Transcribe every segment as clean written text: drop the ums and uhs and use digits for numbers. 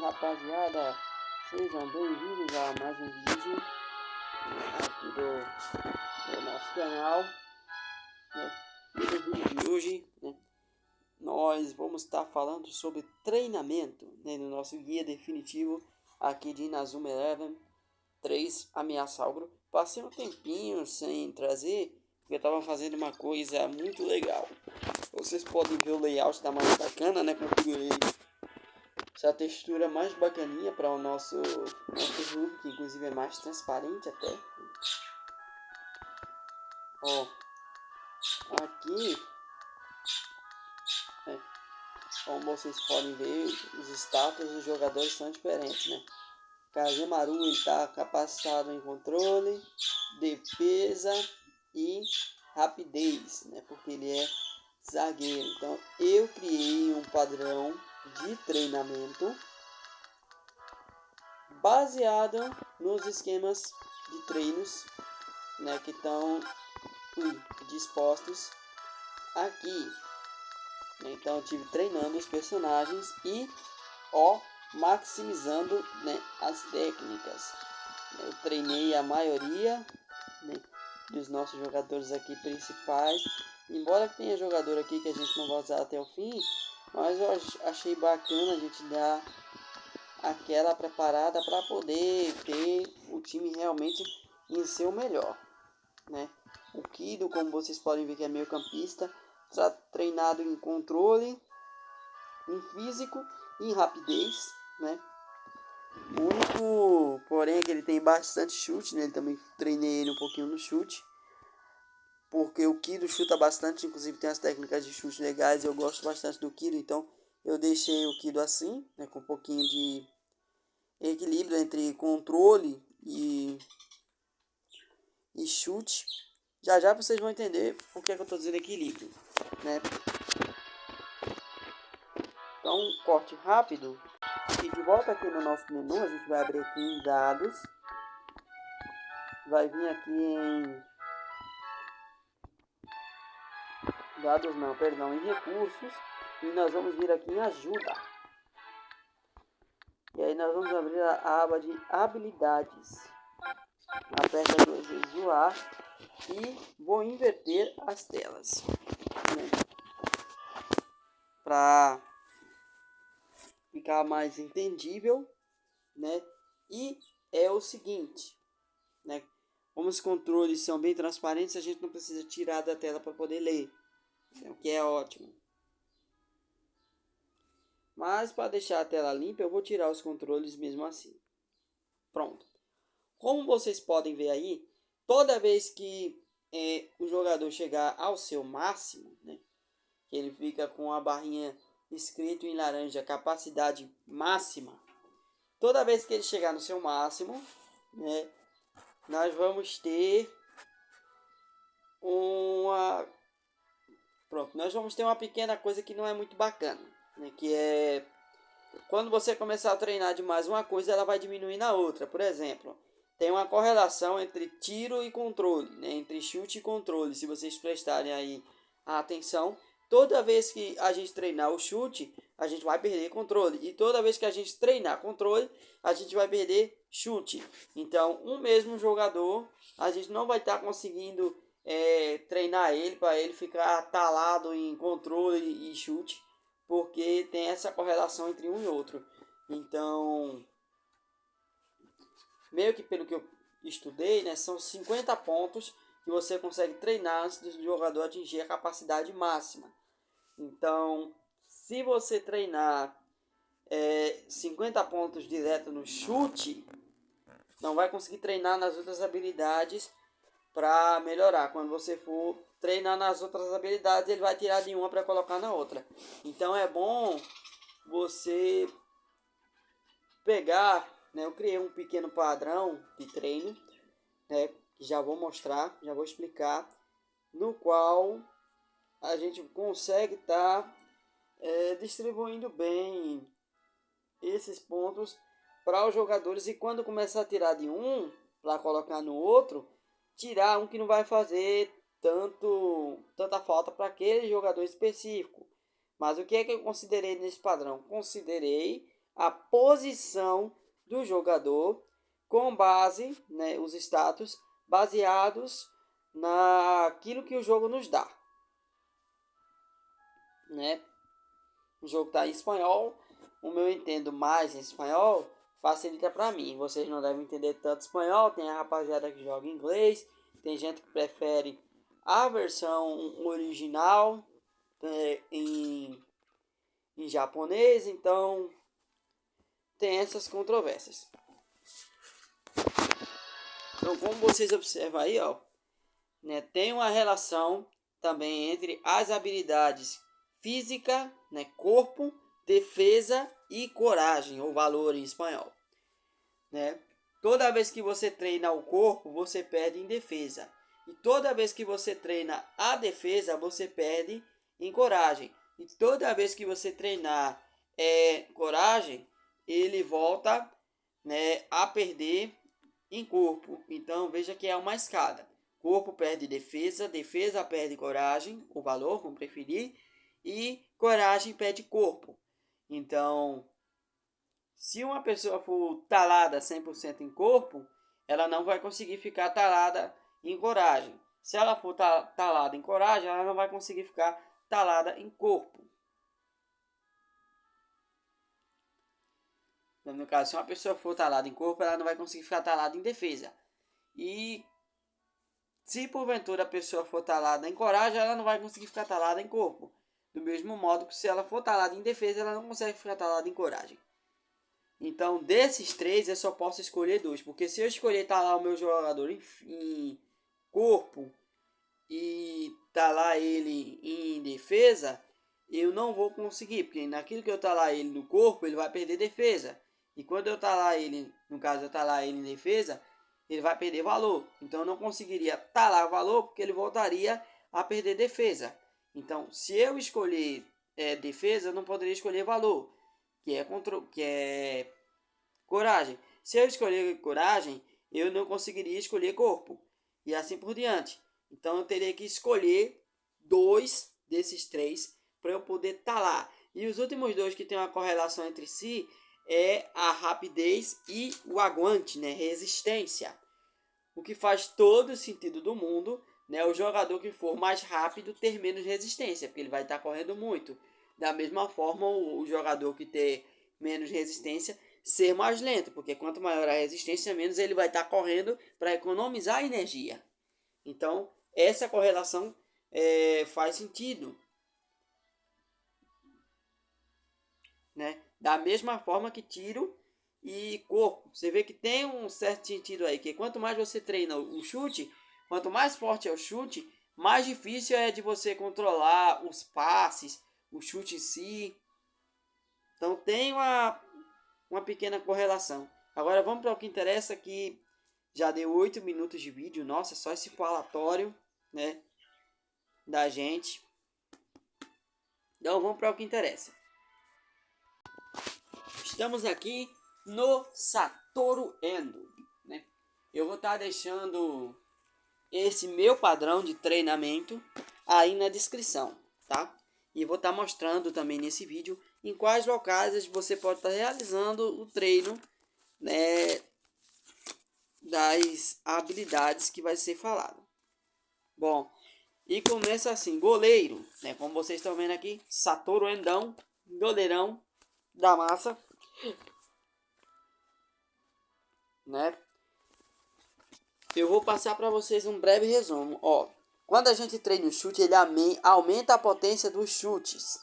rapaziada, sejam bem-vindos a mais um vídeo aqui do nosso canal, né? E no vídeo de hoje, né, nós vamos estar falando sobre treinamento, né, no nosso guia definitivo aqui de Inazuma Eleven 3 Ameaça ao Grupo. Passei um tempinho sem trazer, porque eu estava fazendo uma coisa muito legal. Vocês podem ver o layout da mais bacana, né? Configurei essa textura mais bacaninha para o nosso jogo, que inclusive é mais transparente até. Ó, aqui, né, como vocês podem ver, os status dos jogadores são diferentes, né? Kazemaru está capacitado em controle, defesa e rapidez, né? Porque ele é zagueiro. Então eu criei um padrão de treinamento baseado nos esquemas de treinos, né, que estão dispostos aqui. Então eu tive treinando os personagens e maximizando, né, as técnicas. Eu treinei a maioria, né, dos nossos jogadores aqui principais. Embora tenha jogador aqui que a gente não vai usar até o fim, mas eu achei bacana a gente dar aquela preparada para poder ter o time realmente em seu melhor, né? O Kido, como vocês podem ver, que é meio campista, está treinado em controle, em físico e em rapidez, né? O único, porém, é que ele tem bastante chute, né? Ele também treinei ele um pouquinho no chute, porque o Kido chuta bastante, inclusive tem as técnicas de chute legais, eu gosto bastante do Kido, então eu deixei o Kido assim, né, com um pouquinho de equilíbrio entre controle e chute. Já já vocês vão entender por que eu estou dizendo equilíbrio, né? Então, um corte rápido. E de volta aqui no nosso menu, a gente vai abrir aqui em dados. Vai vir aqui em dados não, perdão, em recursos. E nós vamos vir aqui em ajuda. E aí nós vamos abrir a aba de habilidades. Aperta duas vezes o A e vou inverter as telas, né, para ficar mais entendível, né? E é o seguinte, né? Como os controles são bem transparentes, a gente não precisa tirar da tela para poder ler, né? O que é ótimo. Mas para deixar a tela limpa, eu vou tirar os controles mesmo assim. Pronto. Como vocês podem ver aí, toda vez que o jogador chegar ao seu máximo, né, que ele fica com a barrinha escrito em laranja, capacidade máxima. Toda vez que ele chegar no seu máximo, né, nós vamos ter nós vamos ter uma pequena coisa que não é muito bacana, né, que é quando você começar a treinar demais uma coisa, ela vai diminuir na outra. Por exemplo, tem uma correlação entre tiro e controle, né, entre chute e controle. Se vocês prestarem aí a atenção, toda vez que a gente treinar o chute, a gente vai perder controle. E toda vez que a gente treinar controle, a gente vai perder chute. Então, um mesmo jogador, a gente não vai estar conseguindo treinar ele para ele ficar atalado em controle e chute, porque tem essa correlação entre um e outro. Então, meio que pelo que eu estudei, né, são 50 pontos que você consegue treinar antes do jogador atingir a capacidade máxima. Então, se você treinar 50 pontos direto no chute, não vai conseguir treinar nas outras habilidades para melhorar. Quando você for treinar nas outras habilidades, ele vai tirar de uma para colocar na outra. Então é bom você pegar, né? Eu criei um pequeno padrão de treino, né, que já vou mostrar, já vou explicar, no qual a gente consegue estar distribuindo bem esses pontos para os jogadores, e quando começar a tirar de um para colocar no outro, tirar um que não vai fazer tanta falta para aquele jogador específico. Mas o que é que eu considerei nesse padrão? Considerei a posição do jogador com base, né, os status baseados naquilo que o jogo nos dá, né? O jogo está em espanhol, o meu entendo mais em espanhol, facilita para mim. Vocês não devem entender tanto espanhol, tem a rapaziada que joga inglês, tem gente que prefere a versão original em japonês, então tem essas controvérsias. Então, como vocês observam aí, ó, né, tem uma relação também entre as habilidades física, né, corpo, defesa e coragem, ou valor em espanhol, né? Toda vez que você treina o corpo, você perde em defesa. E toda vez que você treina a defesa, você perde em coragem. E toda vez que você treinar coragem, ele volta, né, a perder em corpo. Então veja que é uma escada. Corpo perde defesa, defesa perde coragem, o valor, como preferir, e coragem perde corpo. Então, se uma pessoa for talada 100% em corpo, ela não vai conseguir ficar talada em coragem. Se ela for talada em coragem, ela não vai conseguir ficar talada em corpo. No caso, se uma pessoa for talada em corpo, ela não vai conseguir ficar talada em defesa. E se porventura a pessoa for talada em coragem, ela não vai conseguir ficar talada em corpo. Do mesmo modo que se ela for talada em defesa, ela não consegue ficar talada em coragem. Então, desses três, eu só posso escolher dois. Porque se eu escolher talar o meu jogador em corpo e talar ele em defesa, eu não vou conseguir. Porque naquilo que eu talar ele no corpo, ele vai perder defesa. E quando eu talar ele, no caso eu talar ele em defesa, ele vai perder valor. Então eu não conseguiria talar valor porque ele voltaria a perder defesa. Então, se eu escolher defesa, eu não poderia escolher valor, que é coragem. Se eu escolher coragem, eu não conseguiria escolher corpo. E assim por diante. Então eu teria que escolher dois desses três para eu poder talar. E os últimos dois que têm uma correlação entre si é a rapidez e o aguante, né? Resistência. O que faz todo o sentido do mundo, né? O jogador que for mais rápido ter menos resistência, porque ele vai estar correndo muito. Da mesma forma, o jogador que ter menos resistência ser mais lento, porque quanto maior a resistência, menos ele vai estar correndo para economizar energia. Então, essa correlação faz sentido, né? Da mesma forma que tiro e corpo. Você vê que tem um certo sentido aí, que quanto mais você treina o chute, quanto mais forte é o chute, mais difícil é de você controlar os passes, o chute em si. Então tem uma pequena correlação. Agora vamos para o que interessa, que já deu 8 minutos de vídeo. Nossa, só esse falatório, né, da gente. Então vamos para o que interessa. Estamos aqui no Satoru Endo, né? Eu vou estar deixando esse meu padrão de treinamento aí na descrição, tá? E vou estar mostrando também nesse vídeo em quais locais você pode estar realizando o treino, né, das habilidades que vai ser falado. Bom, e começa assim, goleiro, né? Como vocês estão vendo aqui, Satoru Endão, goleirão da massa, né? Eu vou passar para vocês um breve resumo. Ó, quando a gente treina o chute, ele aumenta a potência dos chutes,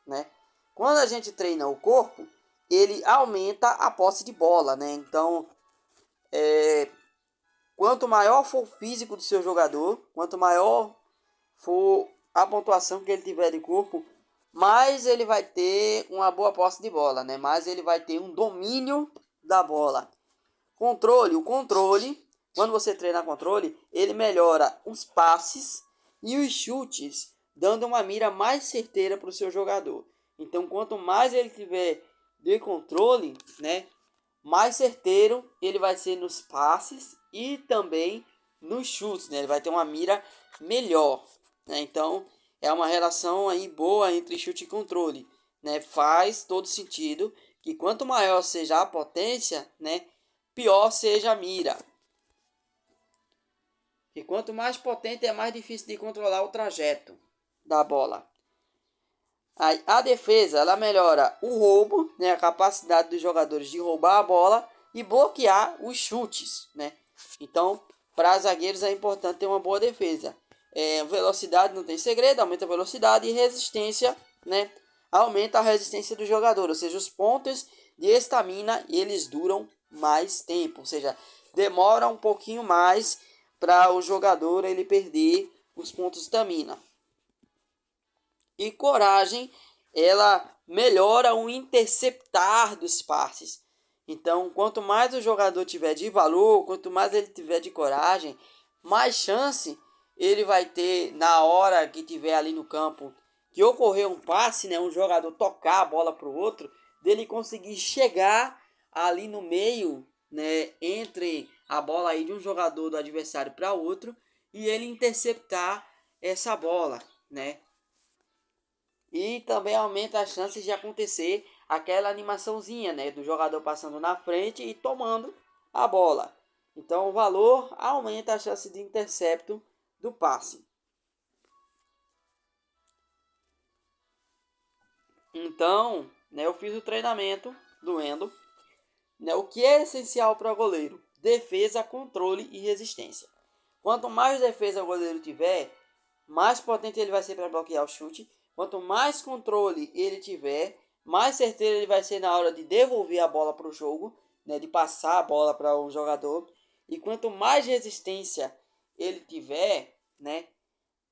né? Quando a gente treina o corpo, ele aumenta a posse de bola, né? Então, quanto maior for o físico do seu jogador, quanto maior for a pontuação que ele tiver de corpo, mais ele vai ter uma boa posse de bola, né? Mais ele vai ter um domínio da bola. O controle, quando você treina controle, ele melhora os passes e os chutes, dando uma mira mais certeira para o seu jogador. Então, quanto mais ele tiver de controle, né, mais certeiro ele vai ser nos passes e também nos chutes, né? Ele vai ter uma mira melhor, né? Então, é uma relação aí boa entre chute e controle, né? Faz todo sentido que quanto maior seja a potência, né, pior seja a mira. E quanto mais potente é mais difícil de controlar o trajeto da bola. A defesa ela melhora o roubo, né, a capacidade dos jogadores de roubar a bola e bloquear os chutes, né? Então, para zagueiros é importante ter uma boa defesa. Velocidade não tem segredo, aumenta a velocidade e resistência, né? Aumenta a resistência do jogador, ou seja, os pontos de estamina eles duram mais tempo, ou seja, demora um pouquinho mais para o jogador ele perder os pontos de estamina. E coragem, ela melhora o interceptar dos passes. Então, quanto mais o jogador tiver de valor, quanto mais ele tiver de coragem, mais chance ele vai ter na hora que tiver ali no campo que ocorrer um passe, né, um jogador tocar a bola para o outro, dele conseguir chegar ali no meio, né, entre a bola aí de um jogador do adversário para outro e ele interceptar essa bola, né? E também aumenta as chances de acontecer aquela animaçãozinha, né, do jogador passando na frente e tomando a bola. Então o valor aumenta a chance de intercepto do passe. Então, né, eu fiz o treinamento do Endo. Né, o que é essencial para o goleiro? Defesa, controle e resistência. Quanto mais defesa o goleiro tiver, mais potente ele vai ser para bloquear o chute. Quanto mais controle ele tiver, mais certeiro ele vai ser na hora de devolver a bola para o jogo, né, de passar a bola para o jogador. E quanto mais resistência ele tiver, né,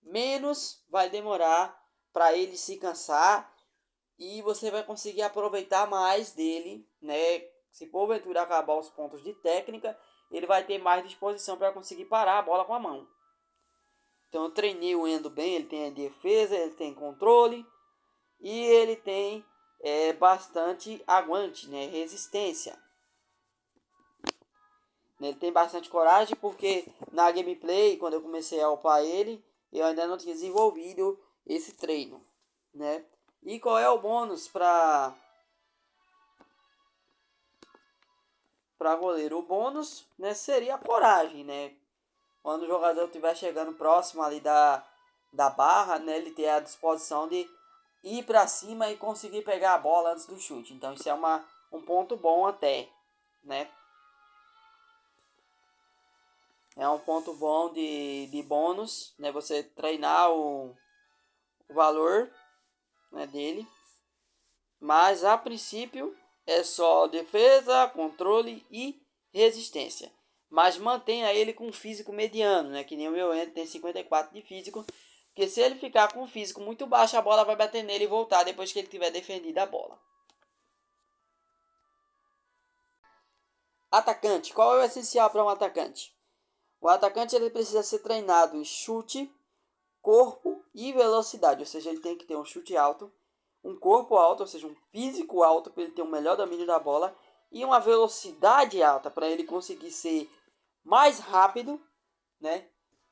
menos vai demorar para ele se cansar e você vai conseguir aproveitar mais dele, né? Se porventura acabar os pontos de técnica, ele vai ter mais disposição para conseguir parar a bola com a mão. Então eu treinei o Endo bem, ele tem defesa, ele tem controle e ele tem bastante aguante, né? Resistência. Ele tem bastante coragem porque na gameplay, quando eu comecei a upar ele, eu ainda não tinha desenvolvido esse treino, né? E qual é o bônus para goleiro? O bônus, né, seria a coragem, né? Quando o jogador estiver chegando próximo ali da barra, né, ele ter a disposição de ir para cima e conseguir pegar a bola antes do chute. Então isso é um ponto bom até, né? É um ponto bom de bônus, né? Você treinar o valor, né, dele. Mas a princípio é só defesa, controle e resistência. Mas mantenha ele com físico mediano, né? Que nem o meu Endo tem 54 de físico. Porque se ele ficar com físico muito baixo, a bola vai bater nele e voltar depois que ele tiver defendido a bola. Atacante. Qual é o essencial para um atacante? O atacante ele precisa ser treinado em chute, corpo e velocidade. Ou seja, ele tem que ter um chute alto, um corpo alto, ou seja, um físico alto para ele ter um melhor domínio da bola e uma velocidade alta para ele conseguir ser mais rápido, né?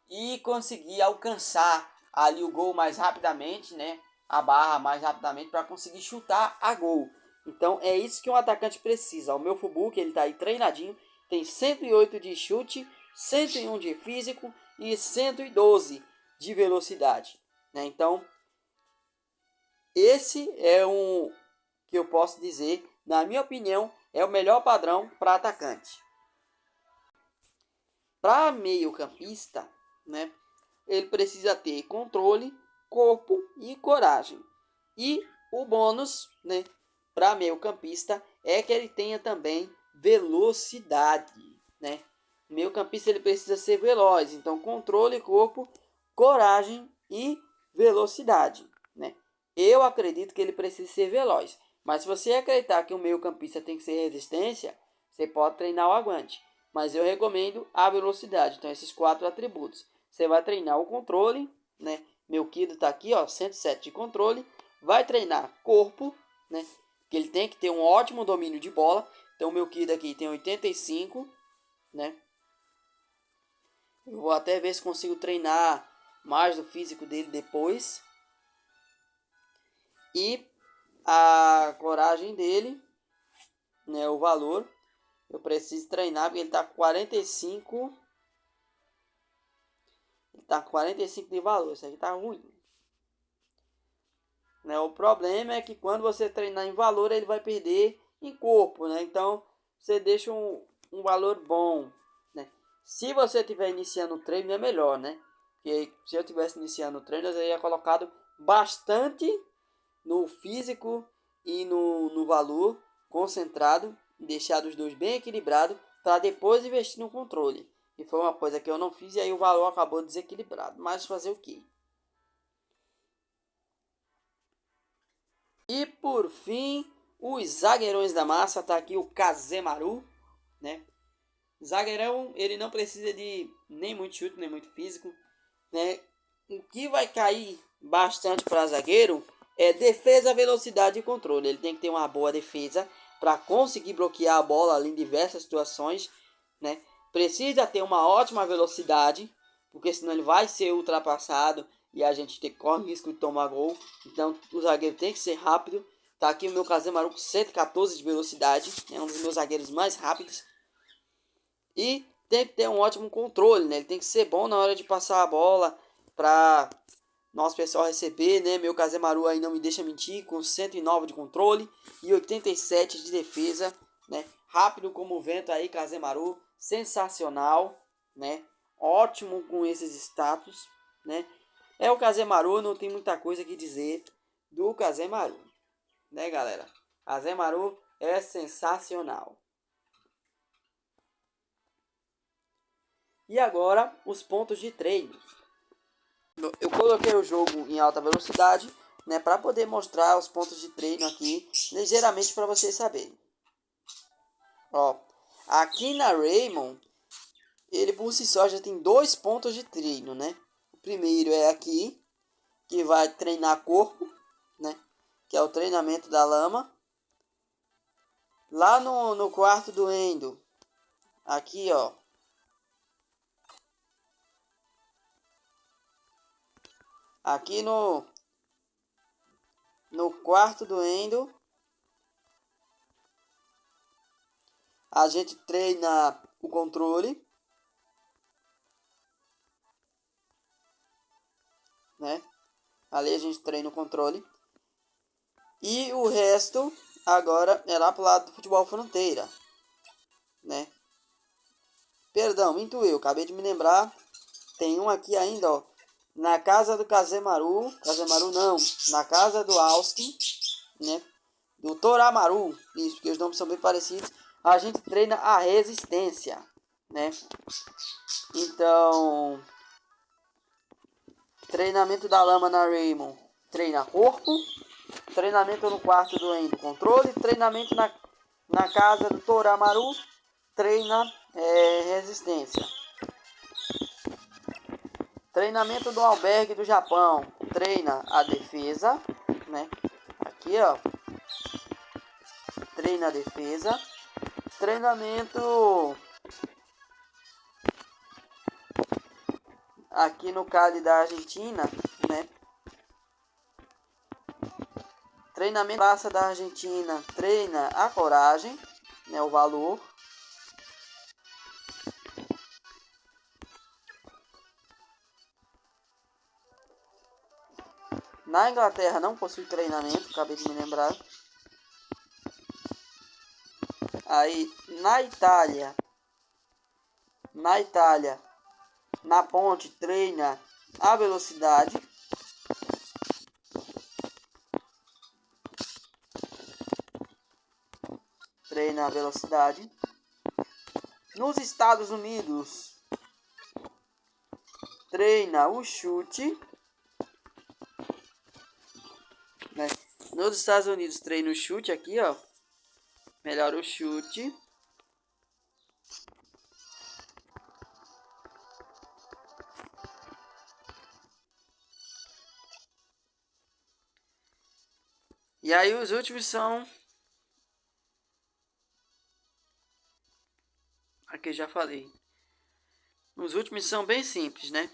E conseguir alcançar ali o gol mais rapidamente, né? A barra mais rapidamente para conseguir chutar a gol. Então é isso que um atacante precisa. O meu Fubuki, ele tá aí treinadinho, tem 108 de chute, 101 de físico e 112 de velocidade, né? Então esse é um que eu posso dizer, na minha opinião, é o melhor padrão para atacante. Para meio-campista, né, ele precisa ter controle, corpo e coragem. E o bônus, né, para meio-campista é que ele tenha também velocidade, né? O meio-campista ele precisa ser veloz, então controle, corpo, coragem e velocidade, né? Eu acredito que ele precisa ser veloz, mas se você acreditar que o meio-campista tem que ser resistência, você pode treinar o aguante. Mas eu recomendo a velocidade. Então, esses 4 atributos. Você vai treinar o controle, né? Meu Kido está aqui, ó, 107 de controle. Vai treinar corpo, né? Que ele tem que ter um ótimo domínio de bola. Então, o meu Kido aqui tem 85, né? Eu vou até ver se consigo treinar mais do físico dele depois. E a coragem dele, né, o valor. Eu preciso treinar porque ele está com 45. Ele está com 45 de valor. Isso aqui está ruim. Né? O problema é que quando você treinar em valor, ele vai perder em corpo, né? Então, você deixa um valor bom, né? Se você estiver iniciando o treino, é melhor, né? Porque se eu tivesse iniciando o treino, eu teria colocado bastante no físico e no valor concentrado, deixado os dois bem equilibrados, para depois investir no controle. E foi uma coisa que eu não fiz e aí o valor acabou desequilibrado. Mas fazer o quê? E por fim, os zagueirões da massa, tá aqui o Kazemaru, né? Zagueirão, ele não precisa de nem muito chute, nem muito físico, né? O que vai cair bastante para zagueiro é defesa, velocidade e controle. Ele tem que ter uma boa defesa para conseguir bloquear a bola ali em diversas situações, né? Precisa ter uma ótima velocidade, porque senão ele vai ser ultrapassado e a gente corre o risco de tomar gol. Então o zagueiro tem que ser rápido. Tá aqui o meu Kazemaru com 114 de velocidade, é um dos meus zagueiros mais rápidos. E tem que ter um ótimo controle, né? Ele tem que ser bom na hora de passar a bola para nosso pessoal receber, né? Meu Kazemaru aí não me deixa mentir, com 109 de controle e 87 de defesa, né? Rápido como o vento aí, Kazemaru, sensacional, né? Ótimo com esses status, né? É o Kazemaru, não tem muita coisa que dizer do Kazemaru, né, galera? Kazemaru é sensacional. E agora, os pontos de treino. Eu coloquei o jogo em alta velocidade, né, para poder mostrar os pontos de treino aqui, ligeiramente para vocês saberem. Ó, aqui na Raymond, ele por si só já tem 2 pontos de treino, né? O primeiro é aqui, que vai treinar corpo, né? Que é o treinamento da lama. Lá no quarto do Endo, aqui ó, aqui no quarto do Endo, a gente treina o controle, né? Ali a gente treina o controle. E o resto agora é lá pro lado do futebol fronteira, né? Perdão, minto eu, acabei de me lembrar. Tem um aqui ainda, ó. Na casa do Kazemaru. Kazemaru não, na casa do Austin, né? Do Toramaru. Isso, porque os nomes são bem parecidos. A gente treina a resistência, né? Então, treinamento da lama na Raymond. Treina corpo. Treinamento no quarto do Endo, controle. Treinamento na casa do Toramaru. Treina resistência. Treinamento do albergue do Japão. Treina a defesa, né? Aqui, ó. Treina a defesa. Treinamento aqui no Cali da Argentina, né? Treinamento praça da Argentina. Treina a coragem, né? O valor. Na Inglaterra não possui treinamento, acabei de me lembrar. Aí na Itália, na ponte treina a velocidade. Treina a velocidade. Nos Estados Unidos, treina o chute. Né? Nos Estados Unidos treina o chute aqui, ó. Melhora o chute. E aí os últimos são... Aqui eu já falei. Os últimos são bem simples, né?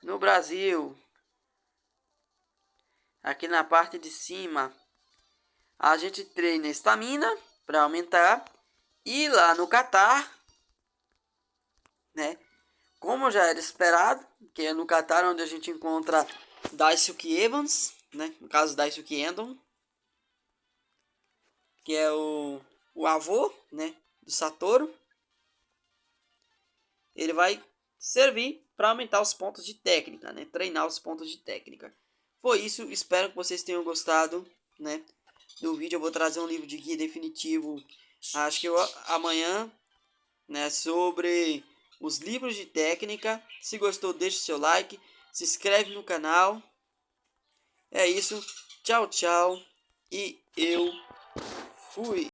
No Brasil, aqui na parte de cima, a gente treina estamina, para aumentar. E lá no Catar, né? Como já era esperado, que é no Catar onde a gente encontra Daisuke Evans, né? No caso Daisuke Endon, que é o avô, né, do Satoru. Ele vai servir para aumentar os pontos de técnica, né? Treinar os pontos de técnica. Foi isso, espero que vocês tenham gostado, né, do vídeo. Eu vou trazer um livro de guia definitivo, acho que amanhã, né, sobre os livros de técnica. Se gostou, deixe seu like, se inscreve no canal. É isso, tchau, tchau, e eu fui.